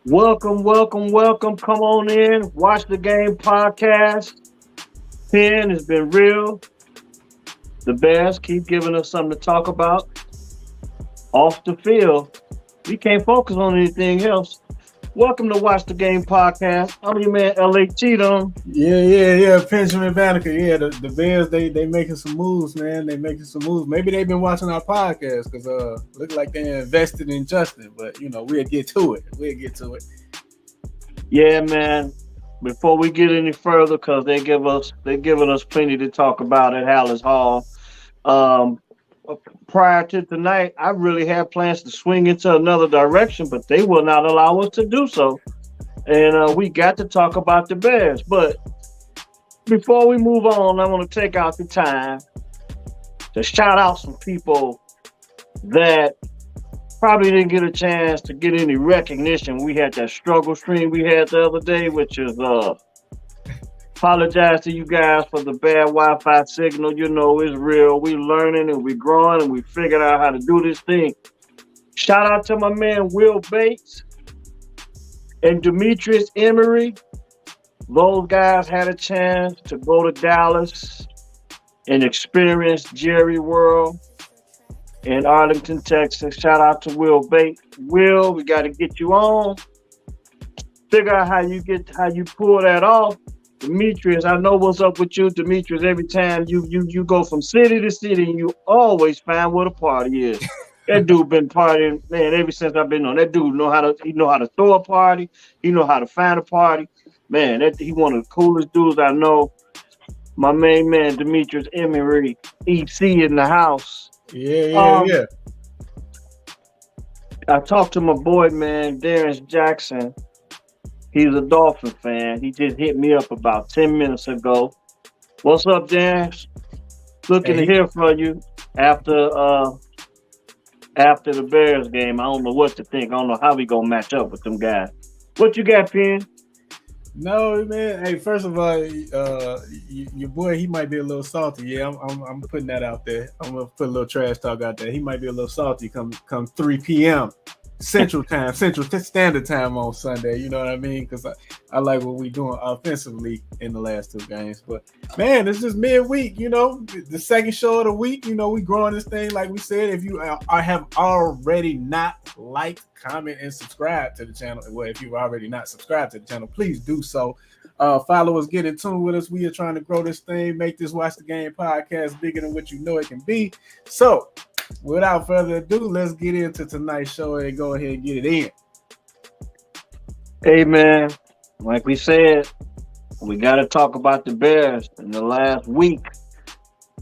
Welcome, welcome, welcome. Come on in. Watch the game podcast. 10 has been real. The Bears keep giving us something to talk about. Off the field, we can't focus on anything else. Welcome to Watch the Game podcast. I'm your man, L.A. Cheatham. Yeah. Benjamin Banneker. Yeah, the Bears, they making some moves, man. They making some moves. Maybe they've been watching our podcast because look like they invested in Justin. But we'll get to it. Yeah, man. Before we get any further, because they're giving us plenty to talk about at Hallis Hall. Um, Prior to tonight, I really had plans to swing into another direction, but they will not allow us to do so. And we got to talk about the Bears. But before we move on, I want to take out the time to shout out some people that probably didn't get a chance to get any recognition. We had that struggle stream we had the other day, which is apologize to you guys for the bad Wi-Fi signal. You know, it's real. We learning and we growing and we figured out how to do this thing. Shout out to my man Will Bates and Demetrius Emery. Those guys had a chance to go to Dallas and experience Jerry World in Arlington, Texas. Shout out to Will Bates. Will, we got to get you on. Figure out how you pull that off. Demetrius, I know what's up with you, Demetrius. Every time you go from city to city, and you always find what a party is. That dude been partying, man, ever since I've been on. That dude know how to throw a party. He know how to find a party. Man, he one of the coolest dudes I know. My main man, Demetrius Emery, EC in the house. Yeah. I talked to my boy, man, Darius Jackson. He's a Dolphin fan. He just hit me up about 10 minutes ago. What's up, Darius? Looking to hear from you after the Bears game. I don't know what to think. I don't know how we gonna match up with them guys. What you got, Penn? No, man. Hey, first of all, your boy, he might be a little salty. Yeah, I'm putting that out there. I'm gonna put a little trash talk out there. He might be a little salty come 3 p.m. Central Standard Time on Sunday. You know what I mean? Because I like what we doing offensively in the last two games. But man, it's just midweek. The second show of the week. We growing this thing like we said. If you have already not liked, comment, and subscribe to the channel, well, if you've already not subscribed to the channel, please do so. Follow us, get in tune with us. We are trying to grow this thing, make this Watch the Game podcast bigger than what you know it can be. So, without further ado, let's get into tonight's show and go ahead and get it in. Hey, man, like we said, we got to talk about the Bears in the last week.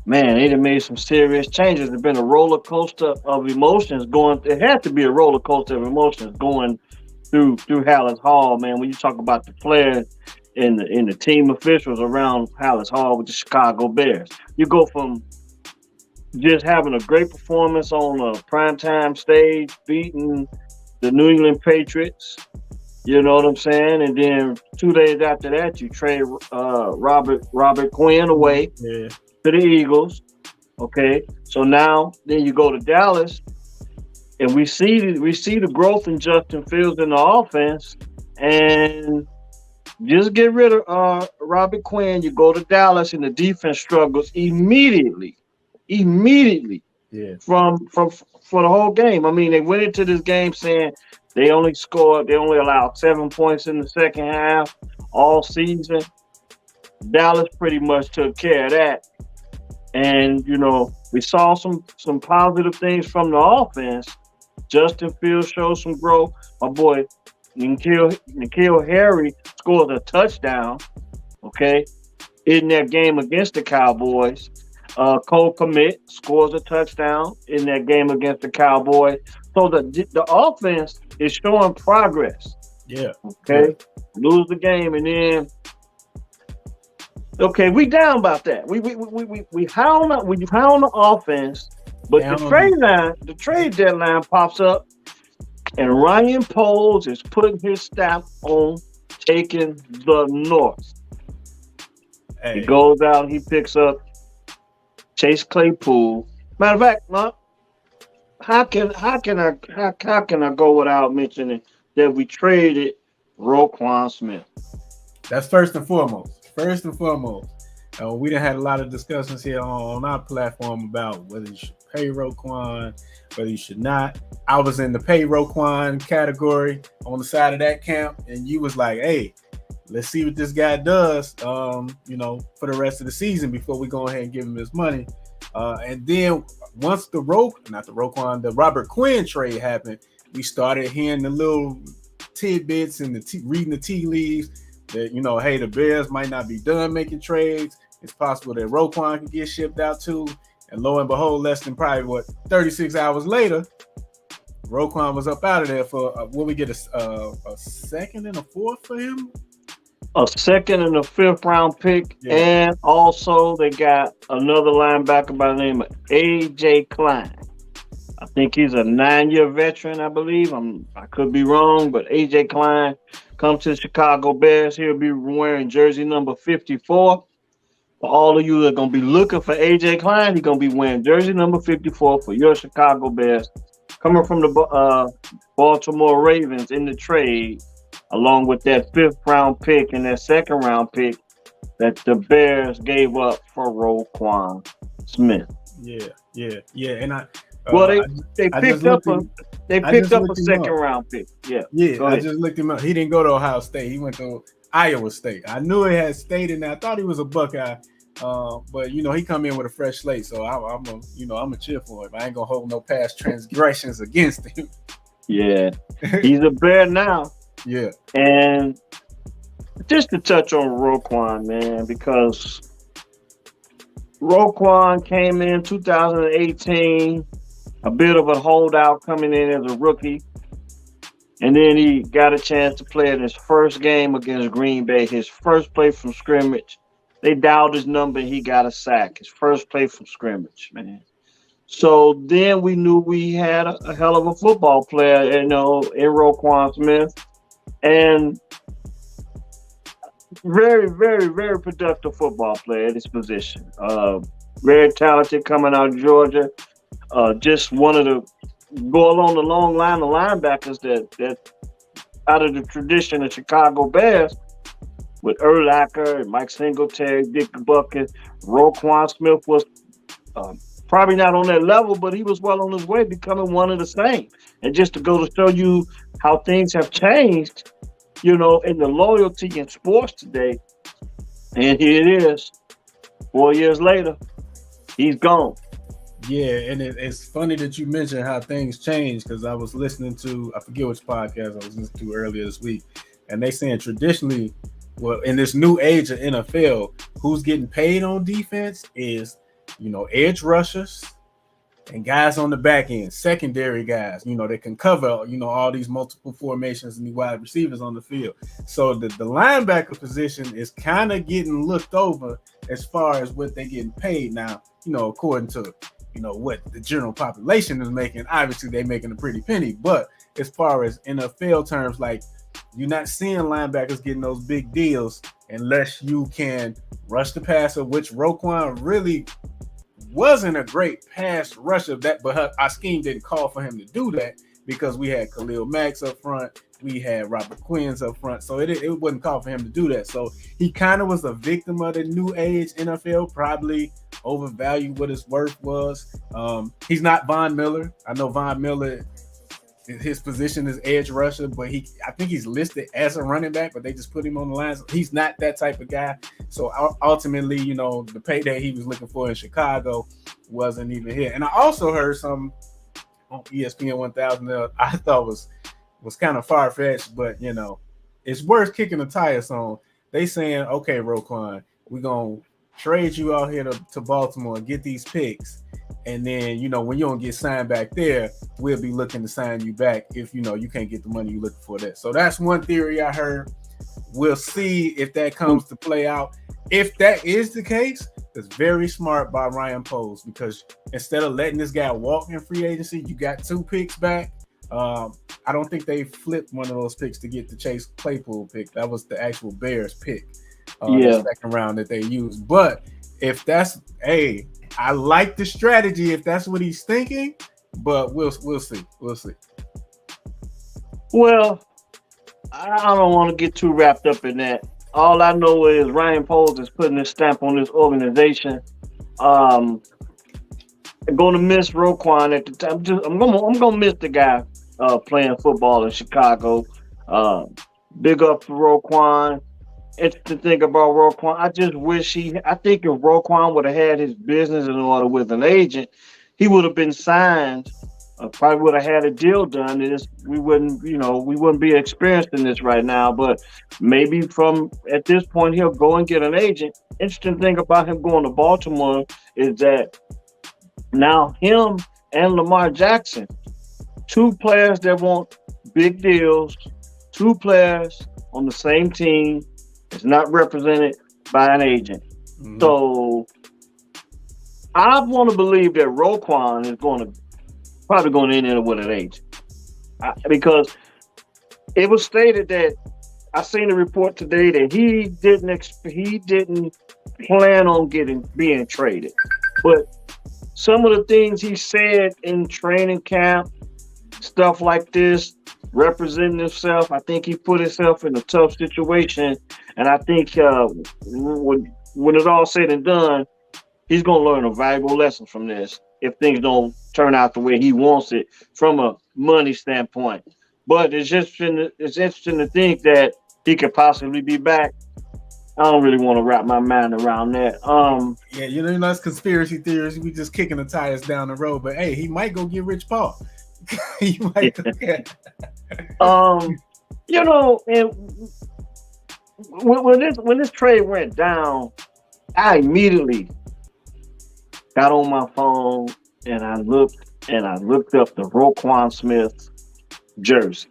Man, they done made some serious changes. It's been a roller coaster of emotions going. It had to be a roller coaster of emotions going through Hallis Hall, man. When you talk about the players and the team officials around Hallis Hall with the Chicago Bears, you go from just having a great performance on a primetime stage, beating the New England Patriots. You know what I'm saying? And then 2 days after that, you trade Robert Quinn away to the Eagles. Okay, so now then you go to Dallas, and we see the growth in Justin Fields in the offense, and just get rid of Robert Quinn. You go to Dallas, and the defense struggles immediately. From for the whole game. I mean, they went into this game saying they only allowed 7 points in the second half all season. Dallas pretty much took care of that. And, we saw some positive things from the offense. Justin Fields showed some growth. My boy, N'Keal Harry scored a touchdown, okay, in that game against the Cowboys. Cole Kmet scores a touchdown in that game against the Cowboys. So the offense is showing progress. Yeah. Okay. Lose the game and then we down about that. We hound the offense, but the trade deadline pops up and Ryan Poles is putting his stamp on taking the North. Hey. He goes out, he picks up Chase Claypool. Matter of fact, how can I go without mentioning that we traded Roquan Smith. That's first and foremost. First and foremost. We done had a lot of discussions here on our platform about whether you should pay Roquan, whether you should not. I was in the pay Roquan category on the side of that camp, and you was like, "Hey, let's see what this guy does, for the rest of the season before we go ahead and give him his money." And then once the Robert Quinn trade happened, we started hearing the little tidbits and reading the tea leaves that, hey, the Bears might not be done making trades. It's possible that Roquan can get shipped out too. And lo and behold, less than probably 36 hours later, Roquan was up out of there for will we get a second and a fourth for him? A second and a fifth round pick, yeah. And also they got another linebacker by the name of AJ Klein. I think he's a 9-year veteran, I believe. I could be wrong, but AJ Klein comes to the Chicago Bears. He'll be wearing jersey number 54. For all of you that are going to be looking for AJ Klein, he's going to be wearing jersey number 54 for your Chicago Bears. Coming from the Baltimore Ravens in the trade, along with that 5th round pick and that 2nd round pick that the Bears gave up for Roquan Smith. Yeah. And they picked up a 2nd round pick. Yeah. I just looked him up. He didn't go to Ohio State. He went to Iowa State. I knew he had State in there. I thought he was a Buckeye. But he come in with a fresh slate, so I'm a cheer for him. I ain't gonna hold no past transgressions against him. Yeah, he's a Bear now. Yeah, and just to touch on Roquan, man, because Roquan came in 2018, a bit of a holdout coming in as a rookie. And then he got a chance to play in his first game against Green Bay, his first play from scrimmage. They dialed his number and he got a sack, his first play from scrimmage, man. So then we knew we had a hell of a football player, in Roquan Smith. And very, very, very productive football player at his position. Very talented coming out of Georgia. Just one of the go along the long line of linebackers that out of the tradition of Chicago Bears with Urlacher and Mike Singletary, Dick Bucket. Roquan Smith was probably not on that level, but he was well on his way becoming one of the same. And just to go to show you how things have changed, in the loyalty in sports today, and here it is, 4 years later, he's gone. Yeah, and it's funny that you mentioned how things change, because I was listening to, I forget which podcast I was listening to earlier this week, and they saying traditionally, well, in this new age of NFL, who's getting paid on defense is, edge rushers and guys on the back end, secondary guys, that can cover, all these multiple formations and the wide receivers on the field. So the linebacker position is kind of getting looked over as far as what they're getting paid now, according to what the general population is making. Obviously, they're making a pretty penny. But as far as NFL terms, like, you're not seeing linebackers getting those big deals unless you can rush the passer, which Roquan really wasn't a great pass rusher. But our scheme didn't call for him to do that because we had Khalil Mack up front. We had Robert Quinn's up front. So it wasn't called for him to do that. So he kind of was a victim of the new age NFL, probably overvalued what his worth was. He's not Von Miller. I know Von Miller, his position is edge rusher, but I think he's listed as a running back, but they just put him on the line. He's not that type of guy. So ultimately, the payday he was looking for in Chicago wasn't even here. And I also heard some on ESPN 1000 that I thought was kind of far-fetched, but it's worth kicking the tires on. They saying, okay, Roquan, we're gonna trade you out here to Baltimore and get these picks. And then, when you don't get signed back there, we'll be looking to sign you back if, you can't get the money you're looking for that. So that's one theory I heard. We'll see if that comes to play out. If that is the case, it's very smart by Ryan Poles, because instead of letting this guy walk in free agency, you got 2 picks back. I don't think they flipped one of those picks to get the Chase Claypool pick. That was the actual Bears pick, the second round that they used. But if that's, I like the strategy if that's what he's thinking, but we'll see. We'll see. Well, I don't want to get too wrapped up in that. All I know is Ryan Poles is putting his stamp on this organization. Um, I'm gonna miss Roquan at the time. I'm gonna miss the guy playing football in Chicago. Uh, Big up for Roquan. Interesting thing about Roquan, I just wish I think if Roquan would have had his business in order with an agent, he would have been signed. Probably would have had a deal done. And we wouldn't be experiencing this right now. But maybe from at this point, he'll go and get an agent. Interesting thing about him going to Baltimore is that now him and Lamar Jackson, two players that want big deals, two players on the same team, is not represented by an agent. Mm-hmm. So I want to believe that Roquan is probably going to end up with an agent, because it was stated that I seen a report today that he didn't plan on being traded, but some of the things he said in training camp, stuff like this, representing himself, I think he put himself in a tough situation, and I think when it's all said and done, he's going to learn a valuable lesson from this if things don't turn out the way he wants it from a money standpoint. But it's interesting to think that he could possibly be back. I don't really want to wrap my mind around that. Yeah, that's conspiracy theories. We just kicking the tires down the road. But hey, he might go get Rich Paul. He might go get. And when this trade went down, I immediately got on my phone and I looked up the Roquan Smith jersey.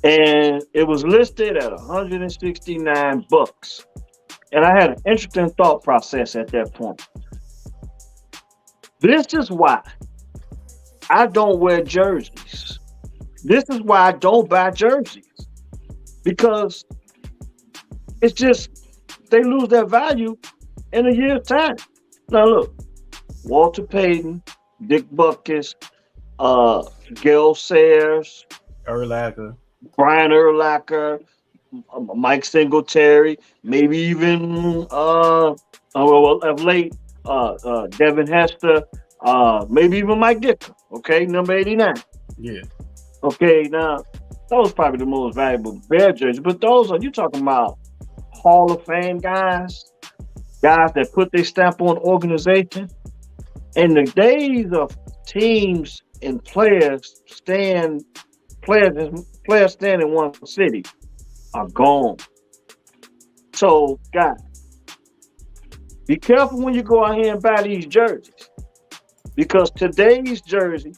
And it was listed at $169. And I had an interesting thought process at that point. This is why I don't wear jerseys. This is why I don't buy jerseys. Because it's just, they lose their value in a year's time. Now look, Walter Payton, Dick Butkus, Gale Sayers, Urlacher, Brian Urlacher, Mike Singletary, maybe even of late, Devin Hester, maybe even Mike Dicker. Okay, number 89. Yeah. Okay, now those probably the most valuable Bear jerseys, but you talking about Hall of Fame guys that put their stamp on organization. And the days of teams and players staying in one city are gone. So, guys, be careful when you go out here and buy these jerseys, because today's jersey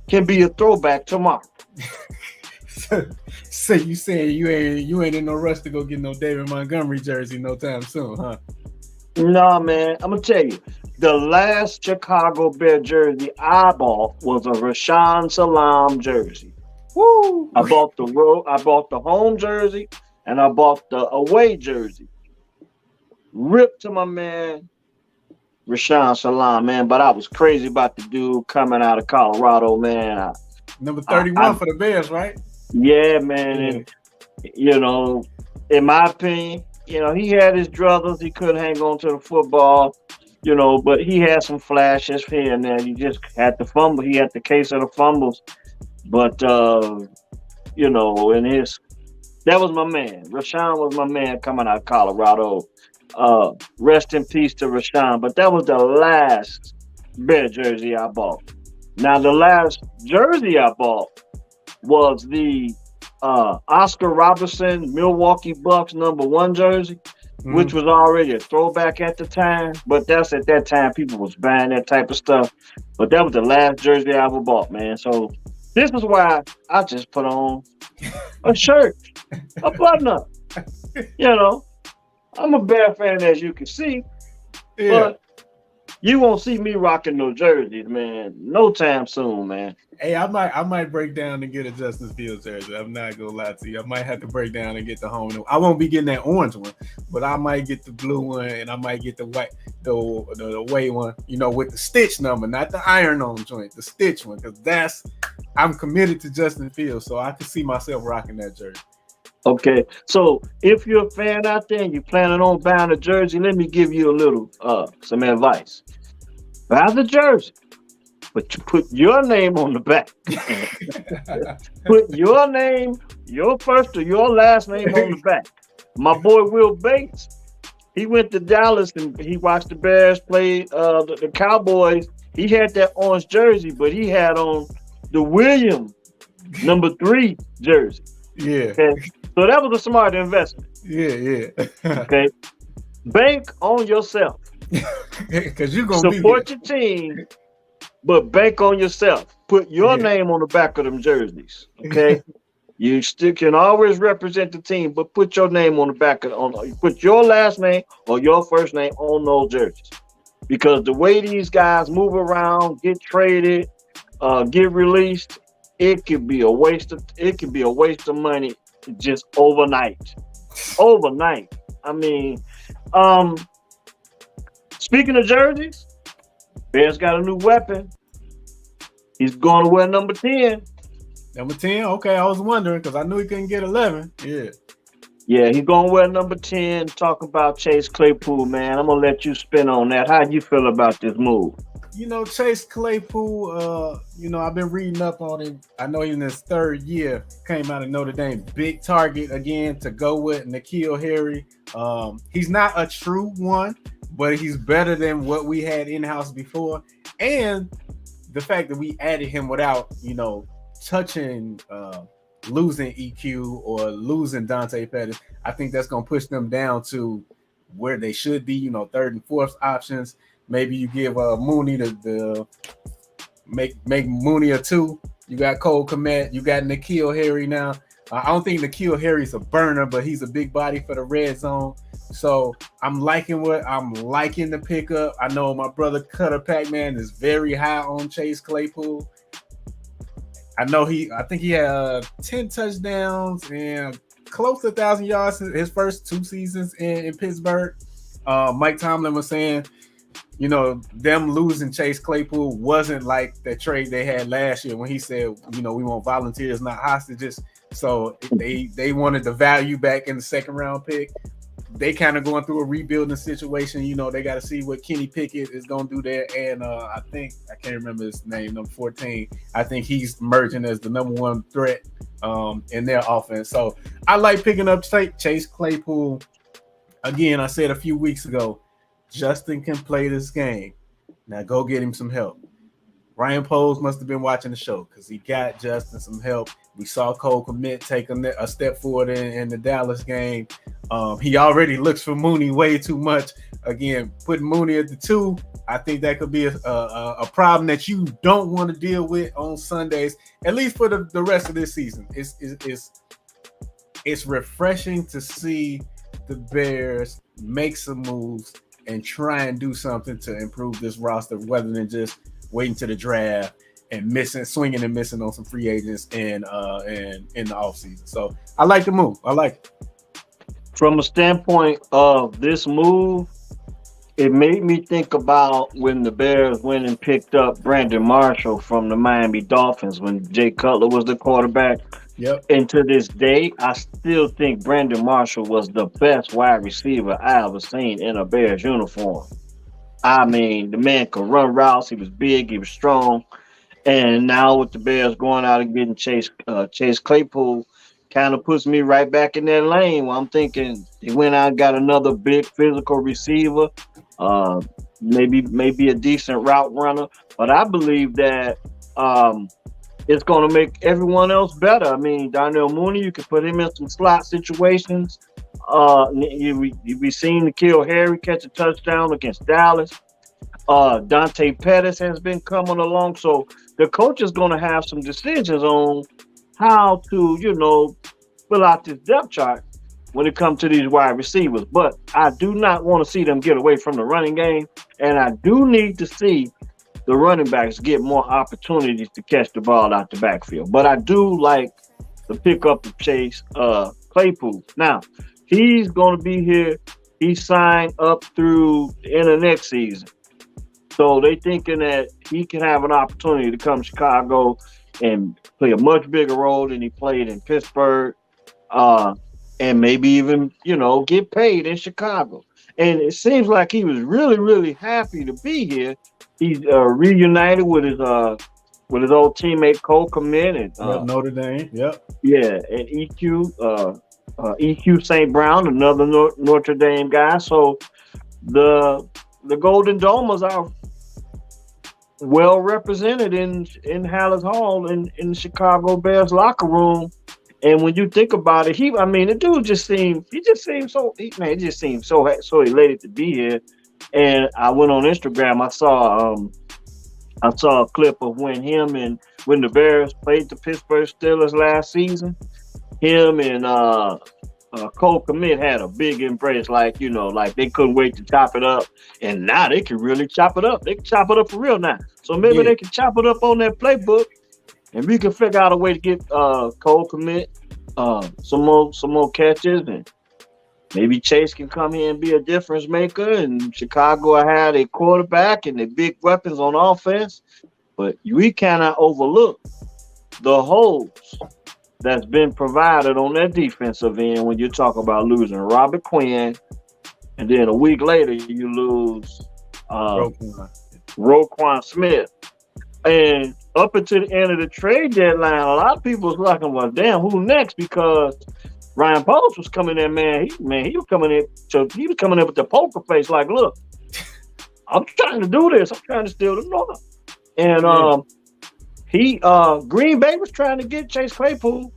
can be a throwback tomorrow. So you saying you ain't in no rush to go get no David Montgomery jersey no time soon, huh? No, man. I'm gonna tell you, the last Chicago Bear jersey I bought was a Rashawn Salam jersey. Woo! I bought the home jersey and I bought the away jersey. Ripped to my man Rashawn Salam, man. But I was crazy about the dude coming out of Colorado, man. Number 31 for the Bears, right? Yeah, man. And, in my opinion, he had his druthers. He couldn't hang on to the football, but he had some flashes here and there. He just had the fumble. He had the case of the fumbles. But, that was my man. Rashawn was my man coming out of Colorado. Rest in peace to Rashawn. But that was the last Bear jersey I bought. Now, the last jersey I bought was the Oscar Robertson Milwaukee Bucks #1 jersey, which was already a throwback at the time. But that's at that time people was buying that type of stuff. But that was the last jersey I ever bought, man. So this is why I just put on a shirt, a button-up. I'm a Bear fan, as you can see. Yeah. But you won't see me rocking no jerseys, man. No time soon, man. Hey, I might break down and get a Justice Fields jersey. I'm not gonna lie to you. I might have to break down and get the home. I won't be getting that orange one, but I might get the blue one and I might get the white, the away one. With the stitch number, not the iron-on joint, the stitch one, because I'm committed to Justin Fields, so I can see myself rocking that jersey. Okay, so if you're a fan out there and you're planning on buying a jersey, let me give you a little some advice. Buy the jersey, but you put your name on the back. Put your name, your first or your last name on the back. My boy Will Bates, he went to Dallas and he watched the Bears play the Cowboys. He had that orange jersey, but he had on the William #3 jersey. Yeah. Okay, so that was a smart investment. Yeah. Okay, bank on yourself. Because you're gonna support your team, but bank on yourself. Put your name on the back of them jerseys. Okay. You still can always represent the team, but put your name on the back put your last name or your first name on those jerseys. Because the way these guys move around, get traded, get released, it could be a waste of money just overnight. Overnight. I mean, speaking of jerseys, Bears got a new weapon. He's going to wear number 10. Number 10? Okay, I was wondering because I knew he couldn't get 11. Yeah. Yeah, he's going to wear number 10. Talk about Chase Claypool, man. I'm going to let you spin on that. How do you feel about this move? Chase Claypool, I've been reading up on him. I know he's in his third year. Came out of Notre Dame. Big target again to go with N'Keal Harry. He's not a true one, but he's better than what we had in-house before. And the fact that we added him without, touching losing EQ or losing Dante Pettis, I think that's going to push them down to where they should be, third and fourth options. Maybe you give Mooney the make Mooney a 2. You got Cole Kmet. You got N'Keal Harry now. I don't think N'Keal Harry's a burner, but he's a big body for the red zone. So I'm liking the pickup. I know my brother Cutter Pac-Man is very high on Chase Claypool. I think he had 10 touchdowns and close to 1,000 yards in his first 2 seasons in Pittsburgh. Mike Tomlin was saying, them losing Chase Claypool wasn't like that trade they had last year when he said, we want volunteers, not hostages. So they wanted the value back in the second round pick. They kind of going through a rebuilding situation. They got to see what Kenny Pickett is going to do there. And I can't remember his name, number 14. I think he's emerging as the number 1 threat in their offense. So I like picking up Chase Claypool. Again, I said a few weeks ago, Justin can play this game. Now go get him some help. Ryan Poles must have been watching the show because he got Justin some help. We saw Cole Kmet take a step forward in the Dallas game. He already looks for Mooney way too much. Again, putting Mooney at the 2, I think that could be a problem that you don't want to deal with on Sundays, at least for the rest of this season. It's refreshing to see the Bears make some moves and try and do something to improve this roster, rather than just waiting to the draft and swinging and missing on some free agents in the offseason. So I like the move. I like it. From a standpoint of this move, it made me think about when the Bears went and picked up Brandon Marshall from the Miami Dolphins when Jay Cutler was the quarterback. Yep. And to this day, I still think Brandon Marshall was the best wide receiver I ever seen in a Bears uniform. I mean, the man could run routes. He was big. He was strong. And now with the Bears going out and getting Chase Claypool, kind of puts me right back in that lane where I'm thinking he went out and got another big physical receiver, maybe a decent route runner. But I believe that it's going to make everyone else better. I mean, Darnell Mooney, you can put him in some slot situations. You've seen N'Keal Harry catch a touchdown against Dallas. Dante Pettis has been coming along. So the coach is going to have some decisions on how to, fill out this depth chart when it comes to these wide receivers. But I do not want to see them get away from the running game. And I do need to see the running backs get more opportunities to catch the ball out the backfield. But I do like the pickup of Chase Claypool. Now, he's going to be here. He signed up through the end of next season. So they thinking that he can have an opportunity to come to Chicago. and play a much bigger role than he played in Pittsburgh, uh, and maybe even get paid in Chicago. And it seems like he was really, really happy to be here. He's reunited with his old teammate Cole Kmet and Yep, Notre Dame. Yep. yeah, and EQ St. Brown, another Notre Dame guy. So the Golden Domers are well represented in Hallis Hall in the Chicago Bears locker room. And when you think about it, the dude just seemed so so elated to be here. And I went on Instagram, I saw a clip of when the Bears played the Pittsburgh Steelers last season. Him and Cole Kmet had a big embrace, like they couldn't wait to chop it up. And now they can really chop it up. They can chop it up for real now. So maybe they can chop it up on that playbook, and we can figure out a way to get Cole Kmet some more catches, and maybe Chase can come here and be a difference maker. And Chicago had a quarterback and the big weapons on offense, but we cannot overlook the holes that's been provided on that defensive end when you talk about losing Robert Quinn, and then a week later you lose Roquan Smith. And up until the end of the trade deadline, a lot of people was like, well, damn, who next? Because Ryan Poles was coming in, he was coming in with the poker face, like, look, I'm trying to do this. I'm trying to steal the North. And Green Bay was trying to get Chase Claypool.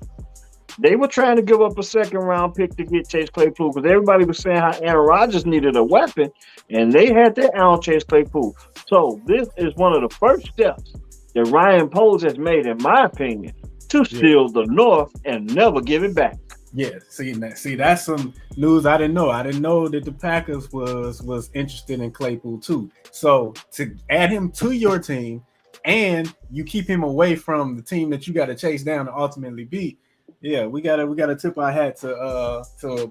They were trying to give up a second-round pick to get Chase Claypool because everybody was saying how Aaron Rodgers needed a weapon, and they had their eye on Chase Claypool. So this is one of the first steps that Ryan Poles has made, in my opinion, to steal the North and never give it back. Yeah, see, that's some news I didn't know. I didn't know that the Packers was interested in Claypool too. So to add him to your team, and you keep him away from the team that you got to chase down to ultimately beat. Yeah, we gotta tip our hat to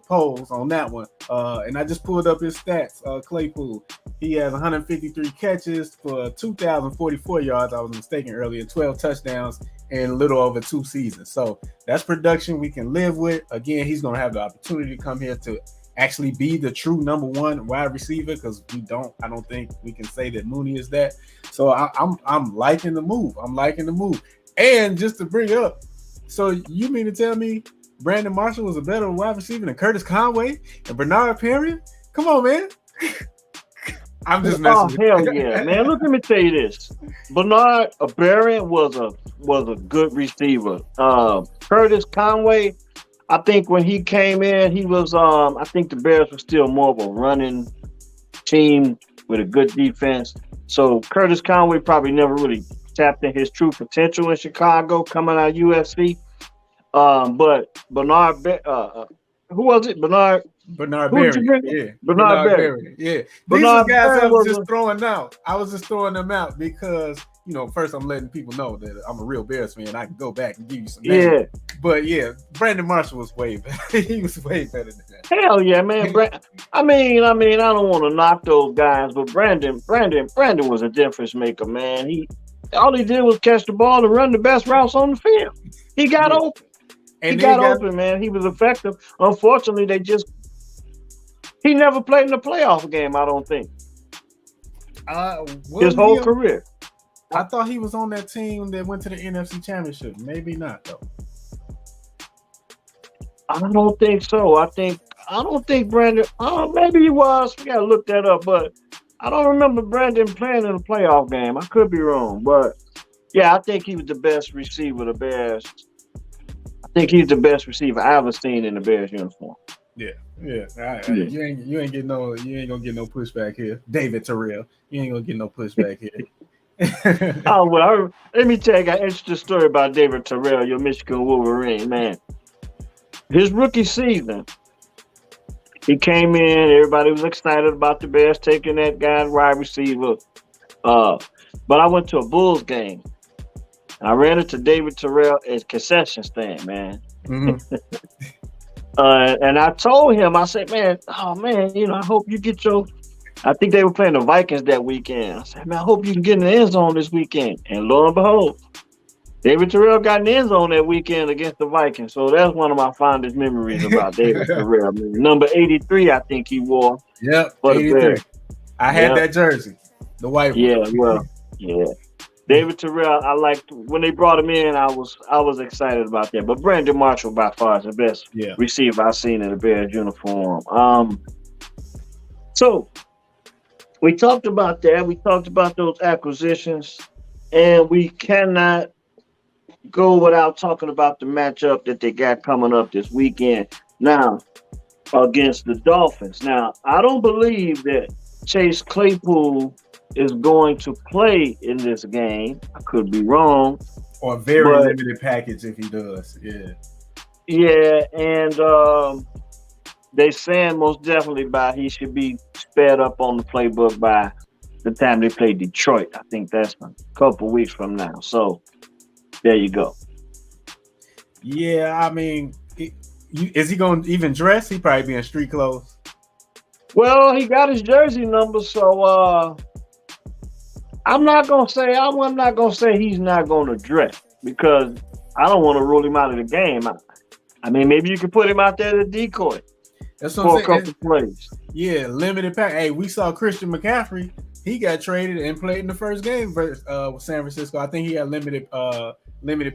Poles on that one. And I just pulled up his stats. Claypool, he has 153 catches for 2,044 yards. I was mistaken earlier. 12 touchdowns in a little over 2 seasons. So that's production we can live with. Again, he's gonna have the opportunity to come here to actually be the true number one wide receiver, because I don't think we can say that Mooney is that. So I'm liking the move. And just to bring up, so you mean to tell me Brandon Marshall was a better wide receiver than Curtis Conway and Bernard Perrin? Come on, man. I'm just messing with you. Hell yeah, man. Look, let me tell you this. Bernard Perrin was a good receiver. Curtis Conway, I think when he came in, he was I think the Bears were still more of a running team with a good defense. So Curtis Conway probably never really tapped in his true potential in Chicago coming out of UFC. But Bernard, who was it? Bernard Berry. Yeah. Bernard Berry. Yeah. These are guys I was just throwing out. I was just throwing them out because, first I'm letting people know that I'm a real Bears fan. I can go back and give you some names. Yeah. But yeah, Brandon Marshall was way better. He was way better than that. Hell yeah, man. I mean, I don't want to knock those guys, but Brandon was a difference maker, man. All he did was catch the ball and run the best routes on the field. He got open. He got open, man. He was effective. Unfortunately, he never played in a playoff game, I don't think. His whole career. I thought he was on that team that went to the NFC Championship. Maybe not, though. I don't think so. I don't think Brandon. Maybe he was. We gotta look that up, but I don't remember Brandon playing in a playoff game. I could be wrong, but yeah, I think he was the best receiver the Bears. I think he's the best receiver I ever seen in the Bears uniform. Yeah. You ain't gonna get no pushback here, David Terrell. You ain't gonna get no pushback here. Oh well, let me tell you an interesting story about David Terrell, your Michigan Wolverine, man. His rookie season, he came in. Everybody was excited about the Bears taking that guy wide receiver. But I went to a Bulls game. I ran into David Terrell at a concession stand, man. Mm-hmm. And I told him, I said, man, I hope you get I think they were playing the Vikings that weekend. I said, man, I hope you can get in the end zone this weekend. And lo and behold, David Terrell got an end zone that weekend against the Vikings, so that's one of my fondest memories about David Terrell. Number 83, I think he wore Yep, for the 83. Bears. I had that jersey, the white one. Yeah, well, yeah. David Terrell, I liked when they brought him in. I was excited about that. But Brandon Marshall by far is the best receiver I've seen in a Bears uniform. So we talked about that. We talked about those acquisitions, and we cannot go without talking about the matchup that they got coming up this weekend. Now against the Dolphins. Now I don't believe that Chase Claypool is going to play in this game. I could be wrong. Or very limited package if he does. Yeah. Yeah, and they saying most definitely he should be sped up on the playbook by the time they play Detroit. I think that's a couple weeks from now. So there you go. Yeah, I mean, is he going to even dress? He probably be in street clothes. Well, he got his jersey number, so I'm not gonna say he's not gonna dress because I don't want to rule him out of the game. I mean, maybe you could put him out there as a decoy for a couple plays. Yeah, limited pack. Hey, we saw Christian McCaffrey. He got traded and played in the first game with San Francisco. I think he had limited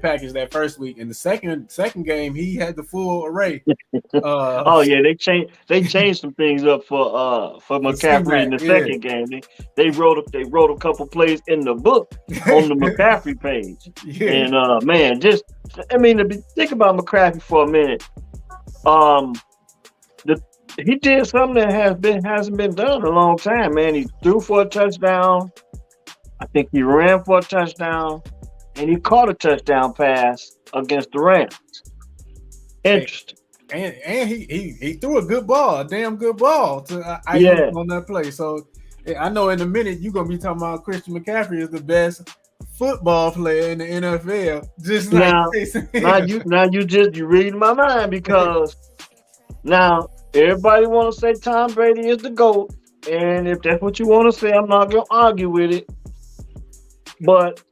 package that first week. In the second game, he had the full array. They changed some things up for McCaffrey in the second game. They wrote a couple plays in the book on the McCaffrey page. Yeah. And think about McCaffrey for a minute. He did something that hasn't been done in a long time, man. He threw for a touchdown. I think he ran for a touchdown, and he caught a touchdown pass against the Rams. Interesting. And he threw a good ball, a damn good ball to Ayuk on that play. So I know in a minute you're gonna be talking about Christian McCaffrey is the best football player in the NFL. Just you read my mind because now everybody want to say Tom Brady is the GOAT, and if that's what you want to say, I'm not gonna argue with it. But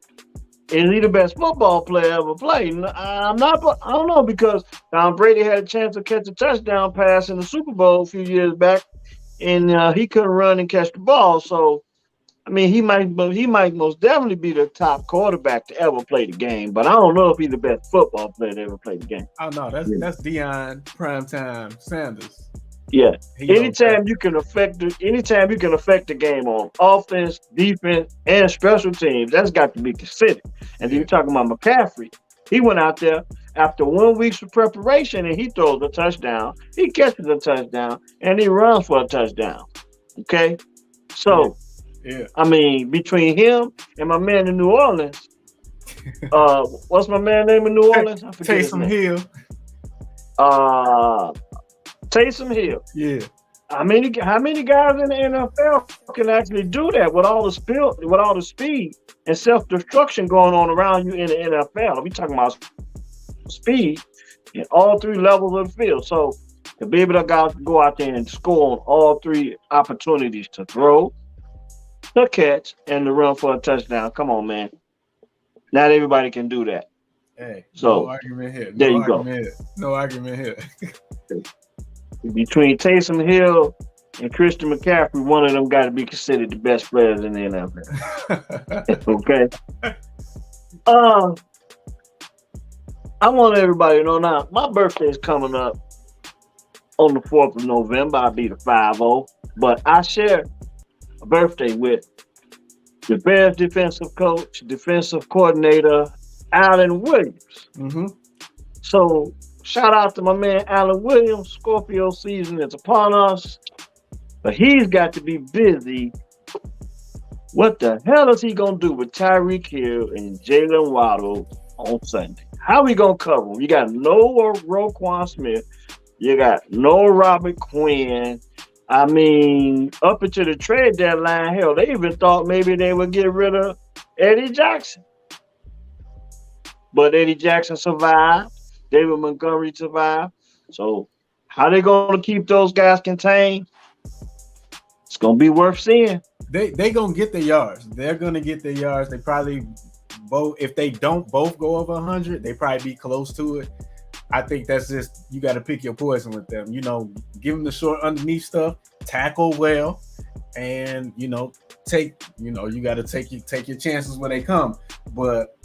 is he the best football player ever played? I don't know because Tom Brady had a chance to catch a touchdown pass in the Super Bowl a few years back, and he couldn't run and catch the ball. So, I mean, he might most definitely be the top quarterback to ever play the game, but I don't know if he's the best football player to ever play the game. Oh no, that's Deion Primetime Sanders. Yeah. Anytime you can affect the game on offense, defense, and special teams, that's got to be considered. And then you're talking about McCaffrey. He went out there after 1 week of preparation and he throws a touchdown. He catches a touchdown and he runs for a touchdown. Okay? So, I mean, between him and my man in New Orleans, what's my man name in New Orleans? I forget Taysom Hill. Taysom Hill. Yeah. How many guys in the NFL can actually do that with all the speed and self-destruction going on around you in the NFL? We talking about speed in all three levels of the field. So to be able to go out there and score on all three opportunities to throw, to catch, and to run for a touchdown. Come on, man. Not everybody can do that. Hey, so no argument here. There you go. No argument here. Between Taysom Hill and Christian McCaffrey, one of them got to be considered the best players in the NFL. Okay. I want everybody to know now, my birthday is coming up on the 4th of November. I'll be the 5-0, but I share a birthday with the Bears defensive coach, defensive coordinator, Alan Williams. Mm-hmm. So shout out to my man Alan Williams. Scorpio season is upon us, but he's got to be busy. What the hell is he gonna do with Tyreek Hill and Jalen Waddle on Sunday? How we gonna cover them? You got no Roquan Smith. You got no Robert Quinn. I mean, up until the trade deadline, hell, they even thought maybe they would get rid of Eddie Jackson. But Eddie Jackson survived. David Montgomery survived. So how they going to keep those guys contained? It's going to be worth seeing. They going to get their yards. They're going to get their yards. They probably both, if they don't both go over 100, they probably be close to it. I think that's just, you got to pick your poison with them. Give them the short underneath stuff, tackle well, and you got to take your chances when they come. But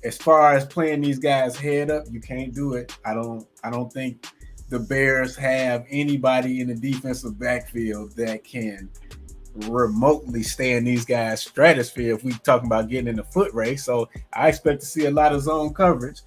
as far as playing these guys head up, you can't do it. I don't think the Bears have anybody in the defensive backfield that can remotely stay in these guys' stratosphere if we talking about getting in the foot race. So I expect to see a lot of zone coverage.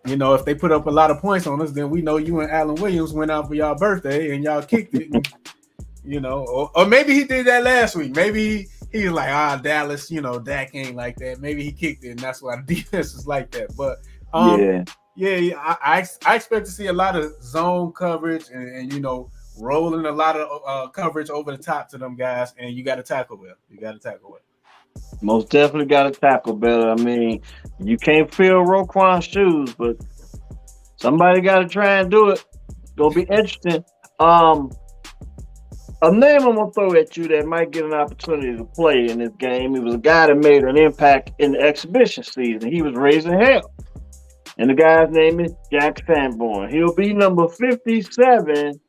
If they put up a lot of points on us, then we know you and Alan Williams went out for y'all birthday and y'all kicked it. And, or maybe he did that last week. Maybe he was like, Dallas, Dak ain't like that. Maybe he kicked it, and that's why the defense is like that. But I expect to see a lot of zone coverage and rolling a lot of coverage over the top to them guys, and you got to tackle well. Most definitely got to tackle better. I mean, you can't fill Roquan's shoes, but somebody got to try and do it. It's gonna be interesting. A name I'm gonna throw at you that might get an opportunity to play in this game. He was a guy that made an impact in the exhibition season. He was raising hell, and the guy's name is Jack Sanborn. He'll be number 57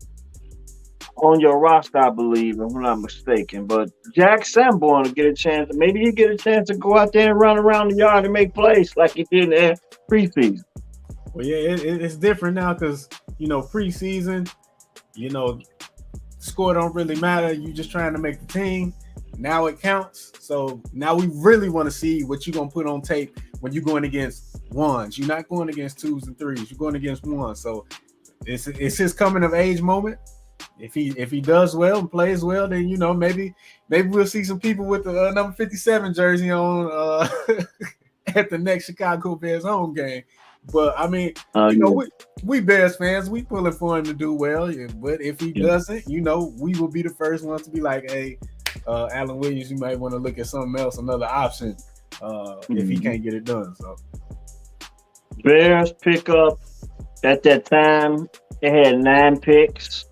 on your roster, I believe, if I'm not mistaken. But Jack Sanborn will get a chance. Maybe he'll get a chance to go out there and run around the yard and make plays like he did in the preseason. Well, yeah, it's different now because, preseason, score don't really matter. You just trying to make the team. Now it counts. So now we really want to see what you're going to put on tape when you're going against ones. You're not going against twos and threes. You're going against ones. So it's his coming of age moment. If he does well and plays well, then maybe we'll see some people with the number 57 jersey on at the next Chicago Bears home game. But I mean, we Bears fans, we pulling for him to do well. But if he doesn't, we will be the first ones to be like, hey, Alan Williams, you might want to look at something else, another option, if he can't get it done. So Bears pick up at that time. They had 9 picks.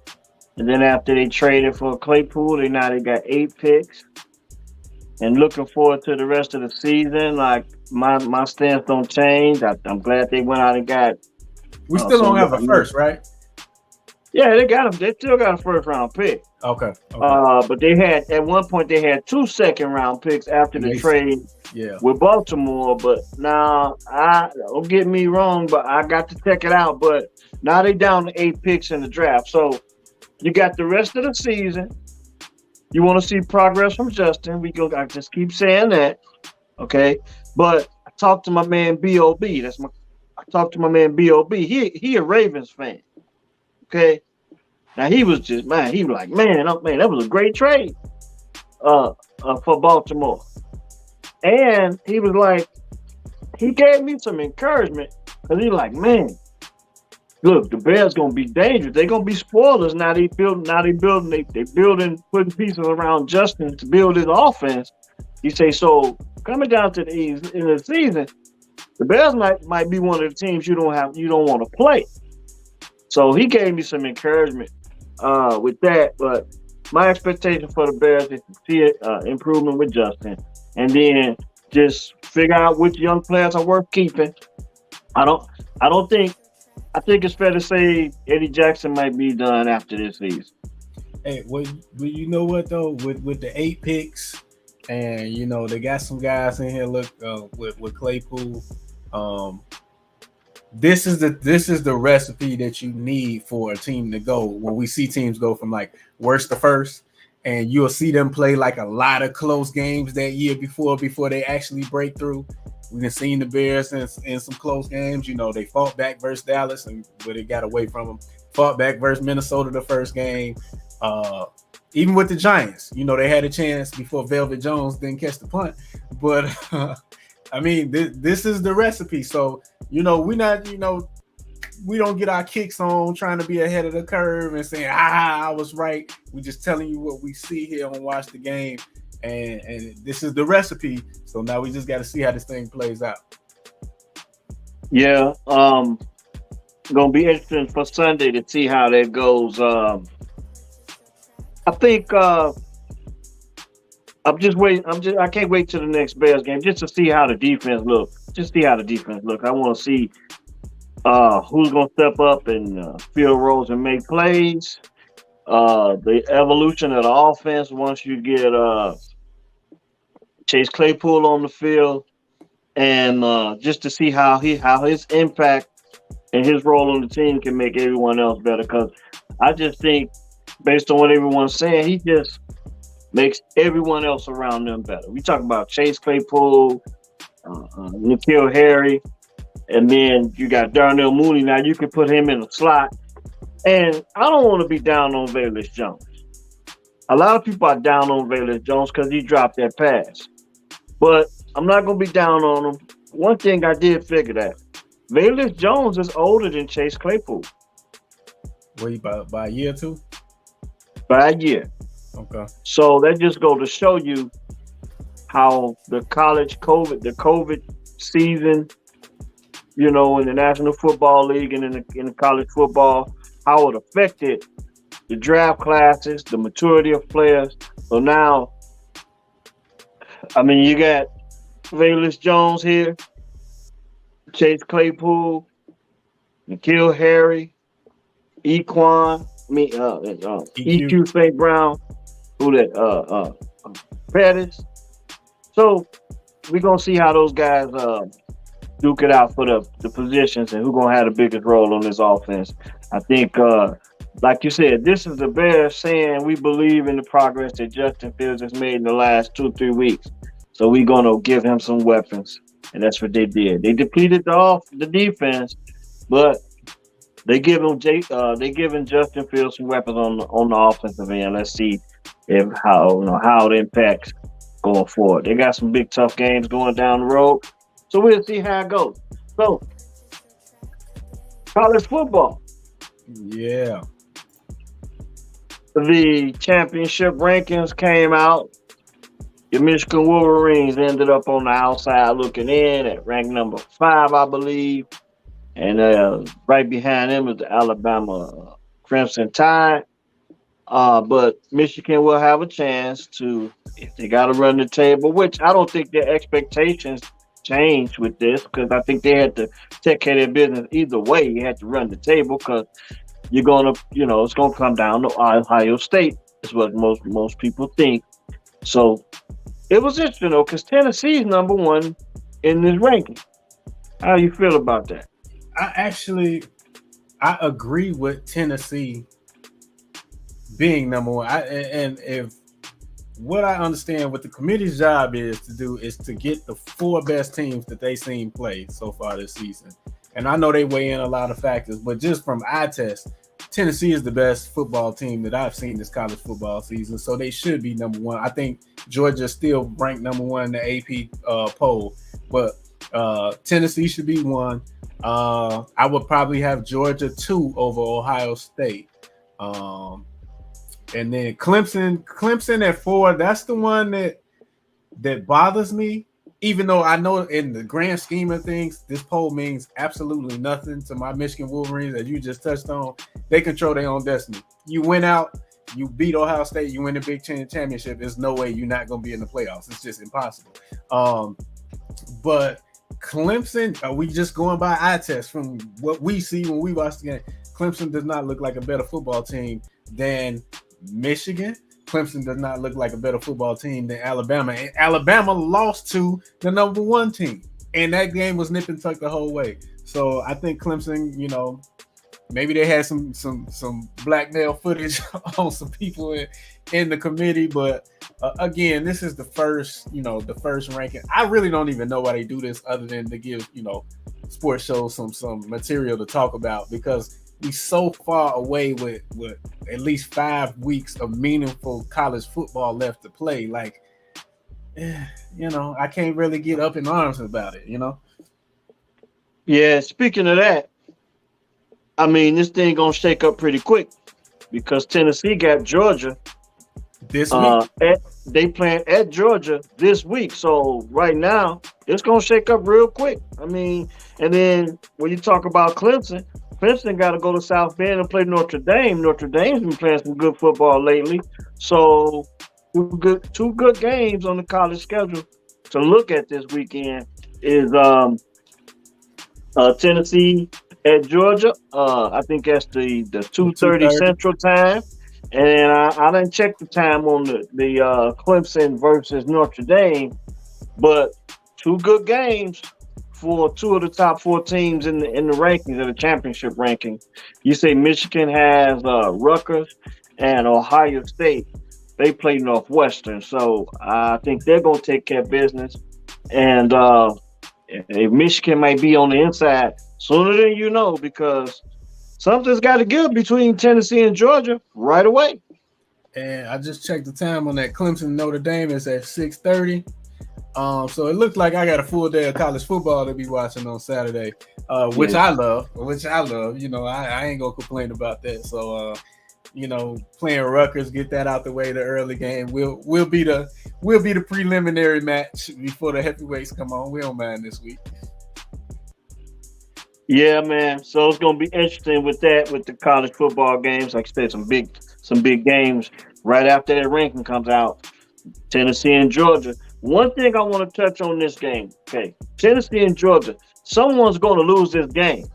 And then after they traded for Claypool, they got 8 picks. And looking forward to the rest of the season. Like my stance don't change. I'm glad they went out and got. We still don't have a first, right? Yeah, they got them. They still got a first round pick. Okay. But they had at one point they had 2 second round picks after the trade with Baltimore. But now don't get me wrong, but I got to check it out. But now they down to 8 picks in the draft. So. You got the rest of the season. You want to see progress from Justin. I just keep saying that. Okay. But I talked to my man B.O.B. I talked to my man B.O.B. He a Ravens fan. Okay. Now he was just, he was like, that was a great trade for Baltimore. And he was like, he gave me some encouragement because he like, look, the Bears gonna be dangerous. They're gonna be spoilers. They building, putting pieces around Justin to build his offense. You say so coming down to the end of the season, the Bears might be one of the teams you don't want to play. So he gave me some encouragement with that. But my expectation for the Bears is to see improvement with Justin, and then just figure out which young players are worth keeping. I think it's fair to say Eddie Jackson might be done after this season. Hey, well, you know what though, with the 8 picks, and they got some guys in here. Look, with Claypool, this is the recipe that you need for a team to go. When we see teams go from like worst to first, and you'll see them play like a lot of close games that year before they actually break through. We've seen the Bears in some close games. They fought back versus Dallas, but it got away from them. Fought back versus Minnesota the first game. Even with the Giants, they had a chance before Velvet Jones didn't catch the punt. But, I mean, this is the recipe. So, we're not, we don't get our kicks on trying to be ahead of the curve and saying, I was right. We're just telling you what we see here and watch the game. And this is the recipe. So now we just got to see how this thing plays out. Yeah, gonna be interesting for Sunday to see how that goes. I think a I'm just waiting. I can't wait till the next Bears game just to see how the defense look. Just see how the defense look. I want to see who's gonna step up and field roles and make plays. The evolution of the offense once you get Chase Claypool on the field, and just to see how his impact and his role on the team can make everyone else better. Because I just think, based on what everyone's saying, he just makes everyone else around them better. We talk about Chase Claypool, N'Keal Harry, and then you got Darnell Mooney. Now you can put him in the slot. And I don't want to be down on Velus Jones. A lot of people are down on Velus Jones because he dropped that pass. But I'm not going to be down on him. One thing I did figure that Velus Jones is older than Chase Claypool. Wait, by a year or two? By a year. Okay. So that just goes to show you how the COVID season, in the National Football League and in the college football, how it affected the draft classes, the maturity of players. So now, you got Velus Jones here, Chase Claypool, N'Keal Harry, EQ St. Brown, who that Pettis. So we're gonna see how those guys duke it out for the positions and who's gonna have the biggest role on this offense. I think like you said, this is the Bears saying we believe in the progress that Justin Fields has made in the last 2-3 weeks. So we're gonna give him some weapons. And that's what they did. They depleted the defense, but they giving Justin Fields some weapons on the offensive end. Let's see how it impacts going forward. They got some big tough games going down the road, so we'll see how it goes. So college football, yeah. The championship rankings came out. Your Michigan Wolverines ended up on the outside looking in at rank number 5, I believe. And right behind them is the Alabama Crimson Tide. But Michigan will have a chance to, if they got to run the table, which I don't think their expectations changed with this, because I think they had to take care of their business either way. You had to run the table because you're going to, it's going to come down to Ohio State, is what most people think. So it was interesting, though, because Tennessee is number 1 in this ranking. How do you feel about that? I agree with Tennessee being number 1. And if what I understand what the committee's job is to do is to get the 4 best teams that they seen play so far this season. And I know they weigh in a lot of factors, but just from eye test, Tennessee is the best football team that I've seen this college football season, so they should be number 1. I think Georgia's still ranked number 1 in the AP poll, but Tennessee should be 1. I would probably have Georgia 2 over Ohio State, and then Clemson at 4. That's the one that bothers me. Even though I know in the grand scheme of things, this poll means absolutely nothing to my Michigan Wolverines, as you just touched on. They control their own destiny. You went out, you beat Ohio State, you win the Big Ten championship. There's no way you're not going to be in the playoffs. It's just impossible. But Clemson, are we just going by eye test from what we see when we watch the game? Clemson does not look like a better football team than Michigan. Clemson does not look like a better football team than Alabama. And Alabama lost to the number 1 team. And that game was nip and tuck the whole way. So I think Clemson, maybe they had some blackmail footage on some people in the committee. But again, this is the first ranking. I really don't even know why they do this other than to give, sports shows some material to talk about, because we so far away with at least 5 weeks of meaningful college football left to play. Like, I can't really get up in arms about it, Yeah, speaking of that, this thing gonna shake up pretty quick, because Tennessee got Georgia this week. They playing at Georgia this week, so right now it's gonna shake up real quick. And then when you talk about Clemson got to go to South Bend and play Notre Dame. Notre Dame's been playing some good football lately, so two good games on the college schedule to look at this weekend is Tennessee at Georgia. I think that's the The 2:30 2:30. Central Time. And I didn't check the time on the Clemson versus Notre Dame, but two good games for two of the top four teams in the rankings, in the championship ranking. You say Michigan has Rutgers and Ohio State. They play Northwestern, so I think they're gonna take care of business. And if Michigan might be on the inside sooner than you know, because something's got to give between Tennessee and Georgia right away. And I just checked the time on that Clemson Notre Dame is at 6:30. So it looks like I got a full day of college football to be watching on Saturday, which Yeah. I love. Which I love. I ain't gonna complain about that. So playing Rutgers, get that out the way. The early game will be the preliminary match before the heavyweights come on. We don't mind this week. Yeah, man. So it's gonna be interesting with that, with the college football games. Like I said, some big games right after that ranking comes out. Tennessee and Georgia. One thing I want to touch on this game. Okay, Tennessee and Georgia. Someone's going to lose this game,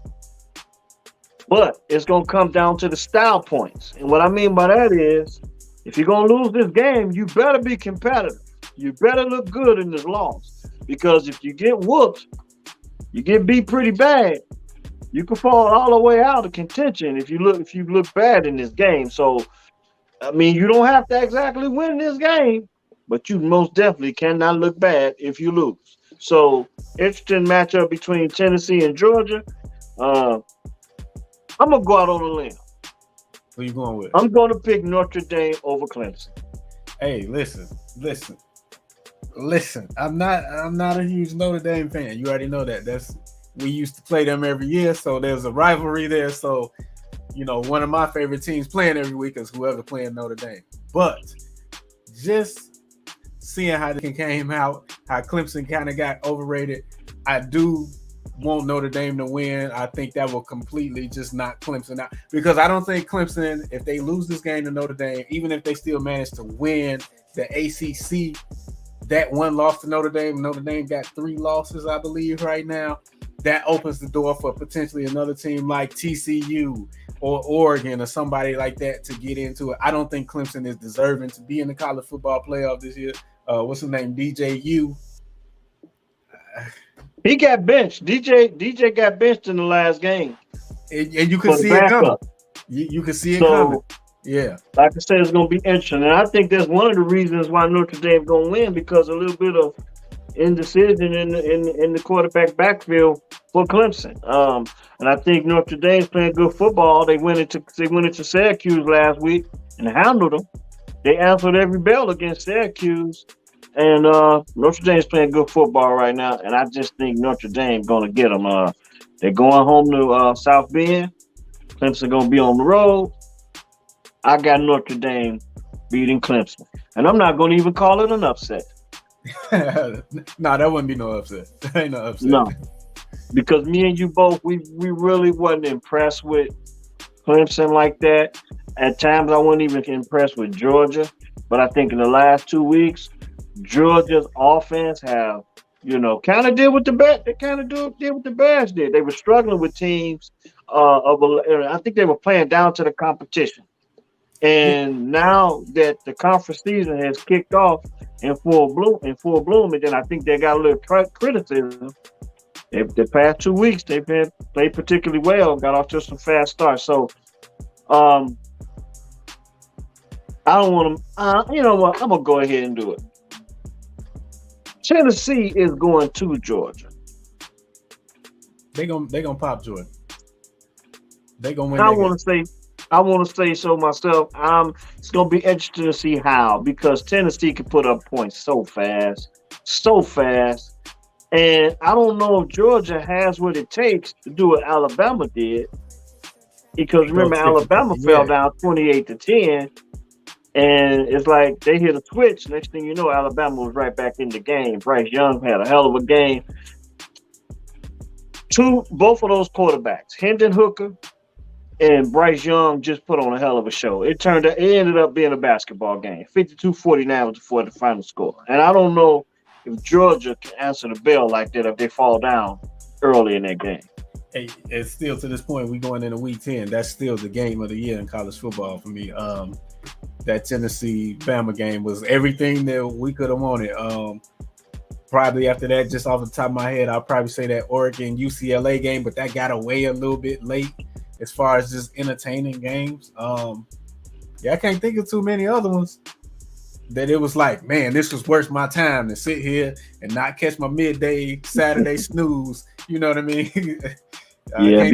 but it's going to come down to the style points. And what I mean by that is, if you're going to lose this game, you better be competitive. You better look good in this loss, because if you get whooped, you get beat pretty bad. You can fall all the way out of contention if you look bad in this game. So I mean, you don't have to exactly win this game, but you most definitely cannot look bad if you lose. So, interesting matchup between Tennessee and Georgia. Uh, I'm gonna go out on a limb. Who you going with? I'm gonna pick Notre Dame over Clemson. Hey, listen. I'm not a huge Notre Dame fan. You already know that. We used to play them every year, so there's a rivalry there. So, one of my favorite teams playing every week is whoever playing Notre Dame. But just seeing how they came out, how Clemson kind of got overrated, I do want Notre Dame to win. I think that will completely just knock Clemson out, because I don't think Clemson, if they lose this game to Notre Dame, even if they still manage to win the ACC, that one loss to Notre Dame got 3 losses, I believe, right now. That opens the door for potentially another team like TCU or Oregon or somebody like that to get into it. I don't think Clemson is deserving to be in the college football playoff this year. What's his name? DJU. He got benched. DJ got benched in the last game And you can for the see it coming. backup. You can see it So, coming. Yeah. like I said, it's going to be interesting, and I think that's one of the reasons why Notre Dame going to win, because a little bit of indecision in the quarterback backfield for Clemson. And I think Notre Dame's playing good football. They went into Syracuse last week and handled them. They answered every bell against Syracuse, and Notre Dame's playing good football right now. And I just think Notre Dame going to get them. They're going home to South Bend. Clemson going to be on the road. I got Notre Dame beating Clemson, and I'm not going to even call it an upset. Nah, that wouldn't be no upset. That ain't no upset. No, because me and you both, we really wasn't impressed with Clemson like that. At times, I wasn't even impressed with Georgia, but I think in the last 2 weeks, Georgia's offense have, kind of did what the Bears. They kind of did what the Bears did. They were struggling with teams. I think they were playing down to the competition. And now that the conference season has kicked off in full bloom, and then I think they got a little criticism. The past 2 weeks, they've been played particularly well, got off to some fast starts. So, I don't want to. You know what? I'm gonna go ahead and do it. Tennessee is going to Georgia. They gonna pop Georgia. They gonna win. I want to say so myself. It's going to be interesting to see how, because Tennessee can put up points so fast. And I don't know if Georgia has what it takes to do what Alabama did, because remember, Alabama fell down 28-10, and it's like they hit a switch. Next thing you know, Alabama was right back in the game. Bryce Young had a hell of a game. Both of those quarterbacks, Hendon Hooker and Bryce Young just put on a hell of a show. It ended up being a basketball game. 52-49 was the final score. And I don't know if Georgia can answer the bell like that if they fall down early in that game. Hey, it's still to this point, we going into week 10. That's still the game of the year in college football for me. That Tennessee Bama game was everything that we could have wanted. Probably after that, just off the top of my head, I'll probably say that Oregon UCLA game, but that got away a little bit late as far as just entertaining games. I can't think of too many other ones that it was like, man, this was worth my time to sit here and not catch my midday Saturday snooze. You know what I mean? Yeah,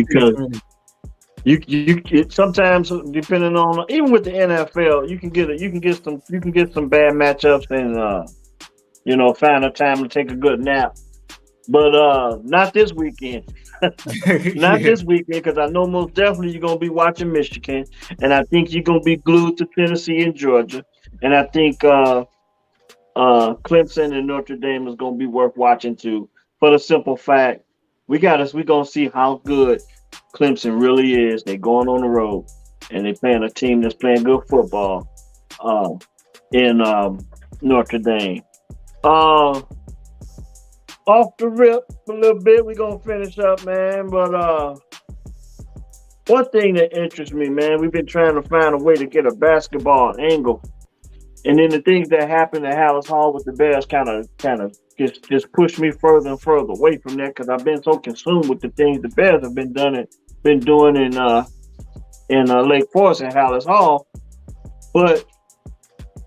because sometimes depending on even with the NFL, you can get some bad matchups and find a time to take a good nap. But not this weekend. Not this weekend, because I know most definitely you're gonna be watching Michigan, and I think you're gonna be glued to Tennessee and Georgia, and I think Clemson and Notre Dame is gonna be worth watching too. For the simple fact, we're gonna see how good Clemson really is. They're going on the road, and they're playing a team that's playing good football in Notre Dame. Off the rip a little bit, we're gonna finish up, man. But one thing that interests me, man, we've been trying to find a way to get a basketball angle, and then the things that happened at Hallis Hall with the Bears kind of just pushed me further and further away from that because I've been so consumed with the things the Bears have been doing in Lake Forest and Hallis Hall. But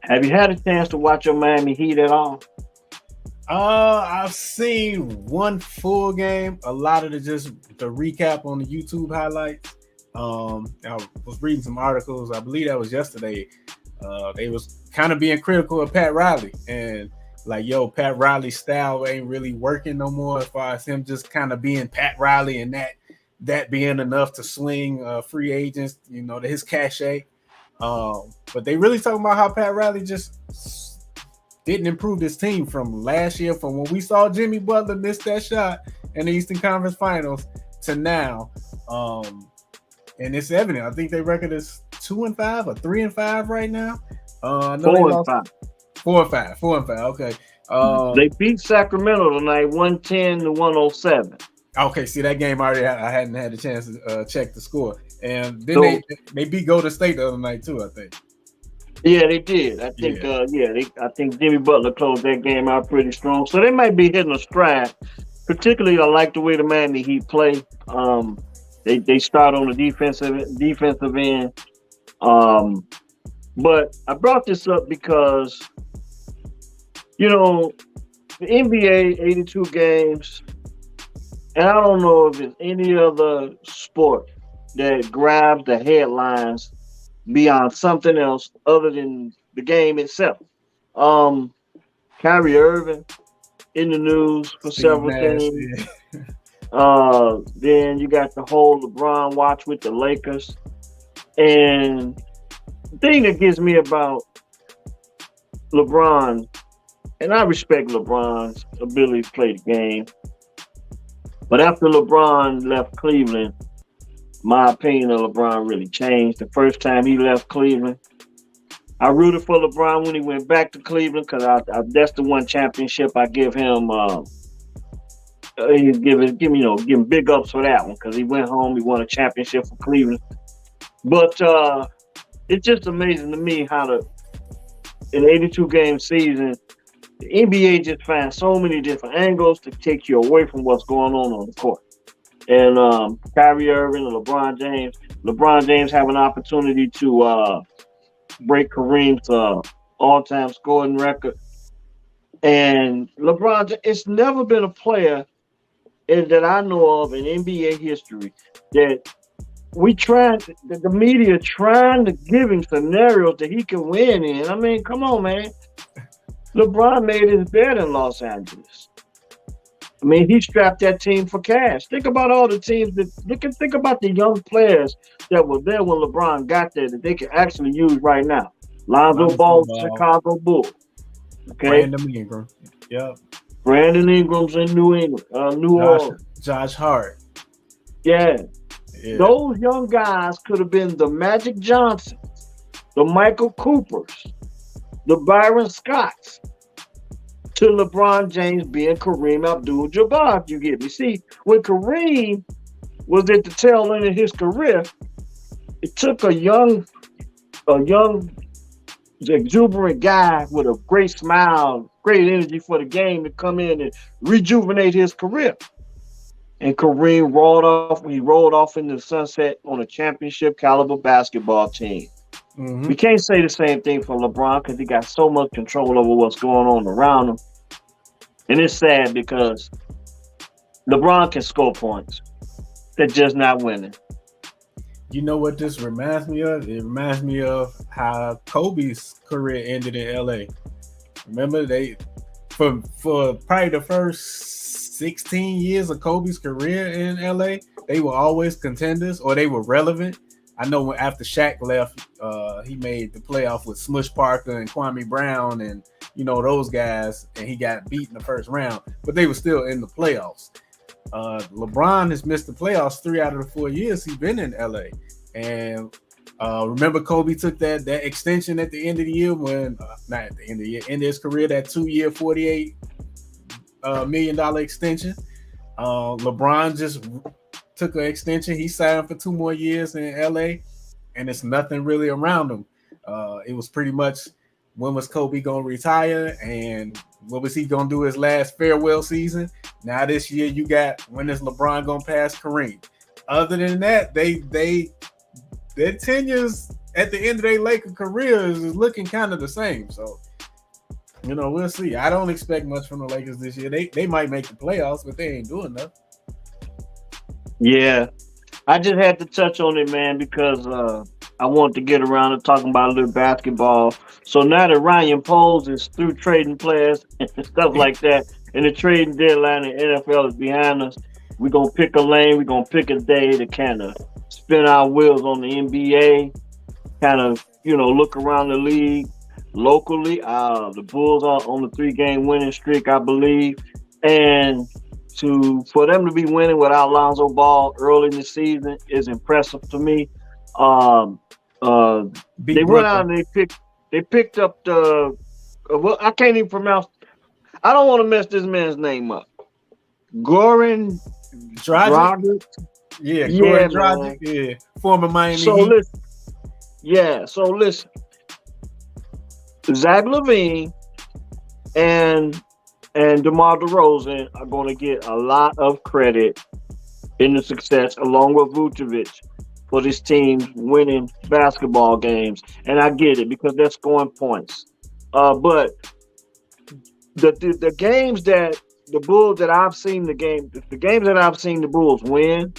have you had a chance to watch your Miami Heat at all? I've seen one full game. A lot of the recap on the YouTube highlights. I was reading some articles. I believe that was yesterday. They was kind of being critical of Pat Riley and like, Pat Riley's style ain't really working no more as far as him just kind of being Pat Riley and that being enough to swing free agents, to his cachet. But they really talking about how Pat Riley just didn't improve his team from last year, from when we saw Jimmy Butler miss that shot in the Eastern Conference Finals to now. And it's evident. I think their record is 2-5 or 3-5 right now. I know 4-5. 4-5. Okay. They beat Sacramento tonight, 110-107. Okay, see that game already. I hadn't had a chance to check the score, and then they beat Golden State the other night too, I think. Yeah, they did. I think. I think Jimmy Butler closed that game out pretty strong. So they might be hitting a stride. Particularly, I like the way the Miami Heat play. They start on the defensive end. But I brought this up because the NBA 82 games, and I don't know if it's any other sport that grabs the headlines beyond something else other than the game itself. Kyrie Irving in the news for several things. Then you got the whole LeBron watch with the Lakers. And the thing that gets me about LeBron, and I respect LeBron's ability to play the game, but after LeBron left Cleveland, my opinion of LeBron really changed. The first time he left Cleveland, I rooted for LeBron when he went back to Cleveland because that's the one championship I give him. Give him big ups for that one because he went home, he won a championship for Cleveland. But it's just amazing to me how in an 82 game season, the NBA just finds so many different angles to take you away from what's going on the court. And Kyrie Irving and LeBron James. LeBron James have an opportunity to break Kareem's all-time scoring record. And LeBron, it's never been a player that I know of in NBA history that the media trying to give him scenarios that he can win in. I mean, come on, man. LeBron made his bed in Los Angeles. I mean, he strapped that team for cash. Think about all the teams think about the young players that were there when LeBron got there that they can actually use right now. Lonzo Ball, Chicago Bulls. Okay. Brandon Ingram. Yep. Brandon Ingram's in New England, New Orleans. Josh Hart. Yeah. Those young guys could have been the Magic Johnson, the Michael Coopers, the Byron Scotts, to LeBron James being Kareem Abdul-Jabbar. If you get me. See, when Kareem was at the tail end of his career, it took a young, exuberant guy with a great smile, great energy for the game to come in and rejuvenate his career. And Kareem rolled off into the sunset on a championship caliber basketball team. Mm-hmm. We can't say the same thing for LeBron because he got so much control over what's going on around him. And it's sad because LeBron can score points. They're just not winning. You know what this reminds me of? It reminds me of how Kobe's career ended in LA. Remember, they for probably the first 16 years of Kobe's career in LA, they were always contenders or they were relevant. I know when after Shaq left, he made the playoff with Smush Parker and Kwame Brown and those guys, and he got beat in the first round, but they were still in the playoffs. LeBron has missed the playoffs 3 out of the 4 years he's been in LA. And remember Kobe took that extension at the end of the year when not at the end of the year, in his career, that 2-year $48 million extension. LeBron just took an extension. He signed for 2 more years in LA, and it's nothing really around him. It was pretty much, when was Kobe gonna retire, and what was he gonna do his last farewell season? Now this year you got, when is LeBron gonna pass Kareem? Other than that, their tenures at the end of their Laker careers is looking kind of the same. So we'll see. I don't expect much from the Lakers this year. They might make the playoffs, but they ain't doing nothing. Yeah, I just had to touch on it, man, because I wanted to get around to talking about a little basketball. So now that Ryan Poles is through trading players and stuff like that, and the trading deadline in the NFL is behind us, we're going to pick a lane, we're going to pick a day to kind of spin our wheels on the NBA, kind of, look around the league locally. The Bulls are on the 3-game winning streak, I believe. And for them to be winning without Lonzo Ball early in the season is impressive to me. They went out and they picked up the I can't even pronounce. I don't want to mess this man's name up. Goran Dragic. Yeah, Goran Dragic. Yeah, former Miami Heat. So listen, Zach LaVine and DeMar DeRozan are going to get a lot of credit in the success, along with Vucevic, for this team winning basketball games. And I get it because they're scoring points. But the games that the Bulls that I've seen the games that I've seen the Bulls win,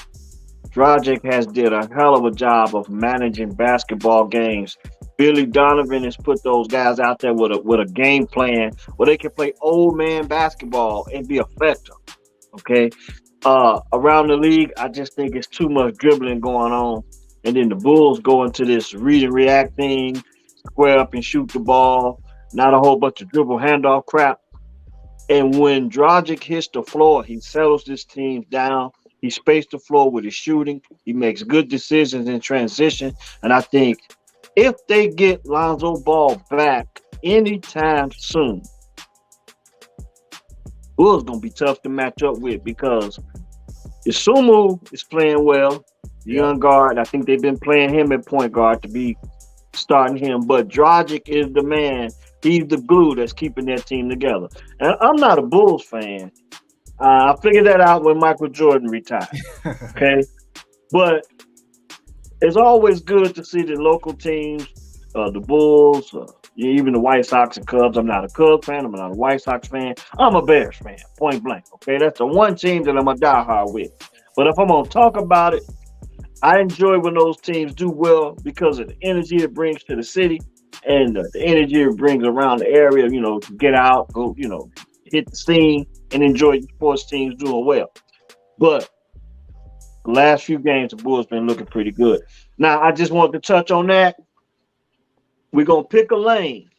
Dragic has did a hell of a job of managing basketball games. Billy Donovan has put those guys out there with a game plan where they can play old man basketball and be effective. Okay. Around the league, I just think it's too much dribbling going on. And then the Bulls go into this read and react thing, square up and shoot the ball, not a whole bunch of dribble handoff crap. And when Dragic hits the floor, he settles this team down. He spaced the floor with his shooting. He makes good decisions in transition. And I think if they get Lonzo Ball back anytime soon, Bulls going to be tough to match up with because Isumu is playing well. The young guard, I think they've been playing him at point guard to be starting him. But Dragic is the man. He's the glue that's keeping that team together. And I'm not a Bulls fan. I figured that out when Michael Jordan retired. Okay? But it's always good to see the local teams, the Bulls, even the White Sox and Cubs. I'm not a Cubs fan. I'm not a White Sox fan. I'm a Bears fan, point blank. Okay? That's the one team that I'm a diehard with. But if I'm going to talk about it, I enjoy when those teams do well because of the energy it brings to the city and the energy it brings around the area, to get out, go, hit the scene and enjoy your sports teams doing well. But the last few games, the Bulls been looking pretty good. Now, I just want to touch on that. We're going to pick a lane.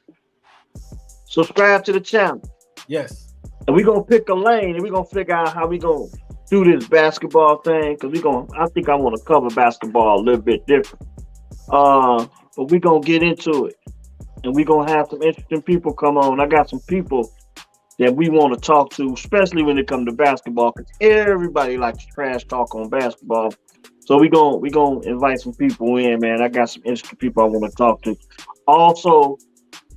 Subscribe to the channel. Yes. And we're going to pick a lane and we're going to figure out how we're going to do this basketball thing because I think I want to cover basketball a little bit different. But we gonna get into it, and we gonna have some interesting people come on. I got some people that we want to talk to, especially when it comes to basketball, because everybody likes to trash talk on basketball. So we gonna invite some people in, man. I got some interesting people I want to talk to. Also,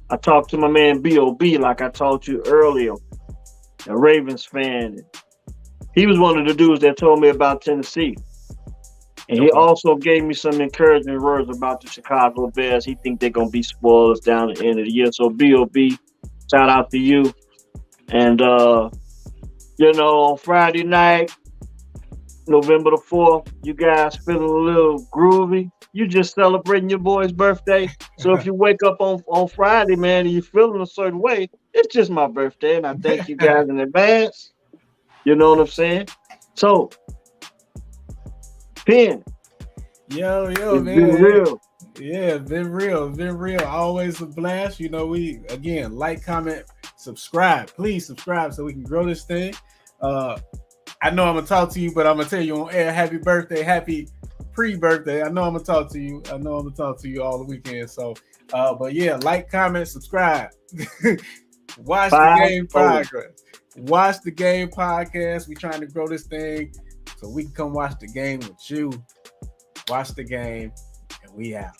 I talked to my man Bob, like I told you earlier, a Ravens fan. He was one of the dudes that told me about Tennessee. And he Okay. also gave me some encouraging words about the Chicago Bears. He think they're gonna be spoilers down the end of the year. So Bob, shout out to you. And on Friday night, November the 4th, you guys feeling a little groovy. You just celebrating your boy's birthday. So if you wake up on Friday, man, and you feeling a certain way, it's just my birthday. And I thank you guys in advance. You know what I'm saying? So, Penn, Yo, it's been man. real. Yeah, been real. Always a blast. We again like, comment, subscribe. Please subscribe so we can grow this thing. I know I'm gonna talk to you, but I'm gonna tell you on air, happy birthday, happy pre-birthday. I know I'm gonna talk to you. All the weekend. So, but yeah, like, comment, subscribe. Watch the Five. game podcast. Watch the game podcast. We trying to grow this thing so we can come watch the game with you. Watch the game, and we out.